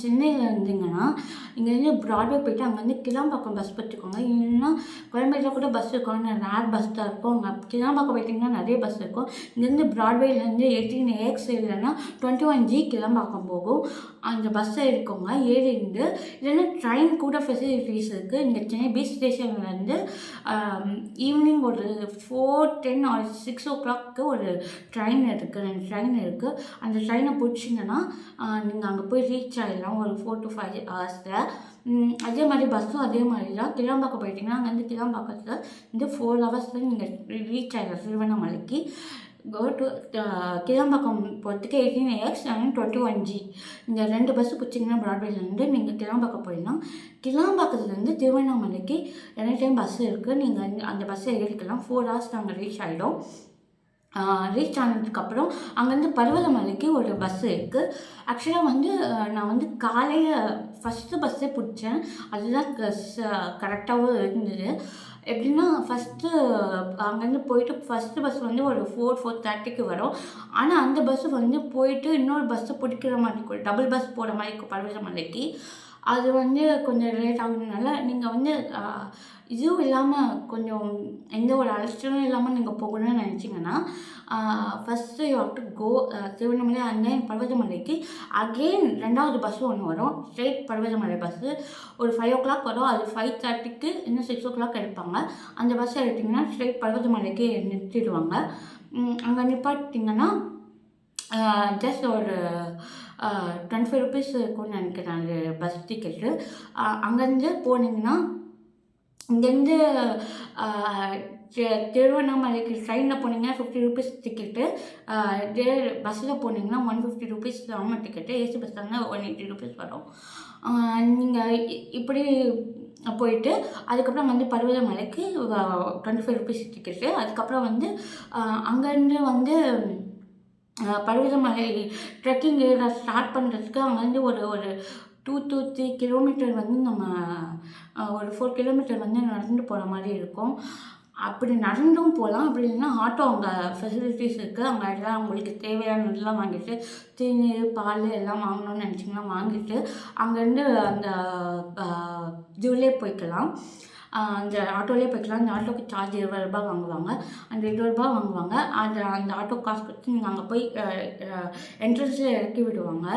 சென்னையில் இருந்தீங்கன்னா இங்கேருந்து ப்ராட்வே போய்ட்டு அங்கேருந்து கிளாம்பாக்கம் பஸ் பார்த்துக்கோங்க. இல்லைன்னா கோயம்பேட்டில் கூட பஸ் இருக்கும். ஆனால் ரேர் பஸ் தான் இருக்கும். அங்கே கிளாம்பாக்கம் போயிட்டிங்கன்னா நிறைய பஸ் இருக்கும். இங்கேருந்து ப்ராட்வேலேருந்து 18AX இல்லைன்னா 21G கிளாம்பாக்கம் போகும். அந்த பஸ்ஸை எடுக்கோங்க. ஏறிண்டு இல்லைன்னா ட்ரெயின் கூட ஃபெசிலிட்டிஸ் இருக்குது. இங்கே சென்னை பீச் ஸ்டேஷன்லேருந்து ஈவினிங் ஒரு 4:10 ஆர் 6 o'clock ஒரு ட்ரெயின் இருக்குது. 2 ட்ரெயின் இருக்குது. அந்த ட்ரெயினை பிடிச்சிங்கன்னா நீங்கள் அங்கே போய் ரீச் ஆகிடலாம் ஒரு 4 to 5 ஹவர்ஸில். அதே மாதிரி பஸ்ஸும் அதே மாதிரி தான். கிளாம்பாக்கம் போயிட்டிங்கன்னா அங்கேருந்து கிளாம்பாக்கத்தில் இந்த 4 ஹவர்ஸில் நீங்கள் ரீச் ஆகிடலாம் திருவண்ணாமலைக்கு. கோ டு கிளாம்பாக்கம் போகிறதுக்கு 18AX அண்ட் 21G இந்த 2 பஸ்ஸு பிடிச்சிங்கன்னா ப்ராட்வேலேருந்து நீங்கள் கிளாம்பாக்கம் போயிடலாம். கிளாம்பாக்கத்துலேருந்து திருவண்ணாமலைக்கு எனி டைம் பஸ்ஸு இருக்குது. நீங்கள் அந்த பஸ்ஸை ஏறிக்கலாம். 4 ஹவர்ஸ் நாங்கள் ரீச் ஆகிடும். ரீச் ஆனதுக்கப்புறம் அங்கேருந்து பர்வதமலைக்கு ஒரு பஸ்ஸு இருக்குது. ஆக்சுவலாக நான் காலையில் ஃபஸ்ட்டு பஸ்ஸே பிடிச்சேன். அதுதான் கரெக்டாகவும் இருந்தது. எப்படின்னா ஃபஸ்ட்டு அங்கேருந்து போயிட்டு ஃபஸ்ட்டு பஸ் ஒரு 4:30க்கு வரும். ஆனால் அந்த பஸ்ஸு போயிட்டு இன்னொரு பஸ்ஸை பிடிக்கிற மாதிரி இருக்கும். டபுள் பஸ் போகிற மாதிரி இருக்கும் பர்வதமலைக்கு. அது கொஞ்சம் லேட் ஆகுறதுனால நீங்கள் இதுவும் இல்லாமல் கொஞ்சம் எந்த ஒரு அலட்சியமும் இல்லாமல் நீங்கள் போகணும்னு நினச்சிங்கன்னா first you have to go Tiruvannamalai and then பர்வதமலைக்கு. அகெயின் 2வது பஸ்ஸு ஒன்று வரும். ஸ்ட்ரெயிட் பர்வதமலை பஸ்ஸு ஒரு 5 o'clock வரும். அது 5:30க்கு இன்னும் 6 o'clock எடுப்பாங்க. அந்த பஸ்ஸை எடுத்திங்கன்னா ஸ்ட்ரெயிட் பர்வதமலைக்கு நிறுத்திடுவாங்க. அங்கே நிப்பாட்டிங்கன்னா ஜஸ்ட் ஒரு 25 rupees இருக்கும்னு நினைக்கிறேன் அந்த பஸ் டிக்கெட்டு. அங்கேருந்து போனீங்கன்னா இங்கேருந்து திருவண்ணாமலைக்கு ட்ரெயினில் போனீங்கன்னா 50 rupees டிக்கெட்டு. பஸ்ஸில் போனீங்கன்னா 150 rupees நார்மல் டிக்கெட்டு. ஏசி பஸ்ஸில் இருந்தால் 180 rupees வரும். நீங்கள் இப்படி போயிட்டு அதுக்கப்புறம் பர்வதமலைக்கு 25 rupees டிக்கெட்டு. அதுக்கப்புறம் அங்கேருந்து பர்வதமலை ட்ரெக்கிங் ஸ்டார்ட் பண்ணுறதுக்கு அங்கேருந்து ஒரு 2 to 3 கிலோமீட்டர் நம்ம ஒரு 4 கிலோமீட்டர் நடந்து போகிற மாதிரி இருக்கும். அப்படி நடந்தும் போகலாம். அப்படி இல்லைன்னா ஆட்டோ அங்கே ஃபெசிலிட்டிஸ் இருக்குது. அங்கே எல்லாம் உங்களுக்கு தேவையானதெல்லாம் வாங்கிட்டு தேநீர் பால் எல்லாம் வாங்கணும்னு நினச்சிங்கன்னா வாங்கிட்டு அங்கேருந்து அந்த இதுலேயே போய்க்கலாம். அந்த ஆட்டோலேயே போய்க்கலாம். அந்த ஆட்டோக்கு சார்ஜ் 20 ரூபாய் வாங்குவாங்க. அந்த 20 ரூபாய் வாங்குவாங்க. அந்த ஆட்டோ காசு கொடுத்து நீங்கள் அங்கே போய் என்ட்ரன்ஸில் இறக்கி விடுவாங்க.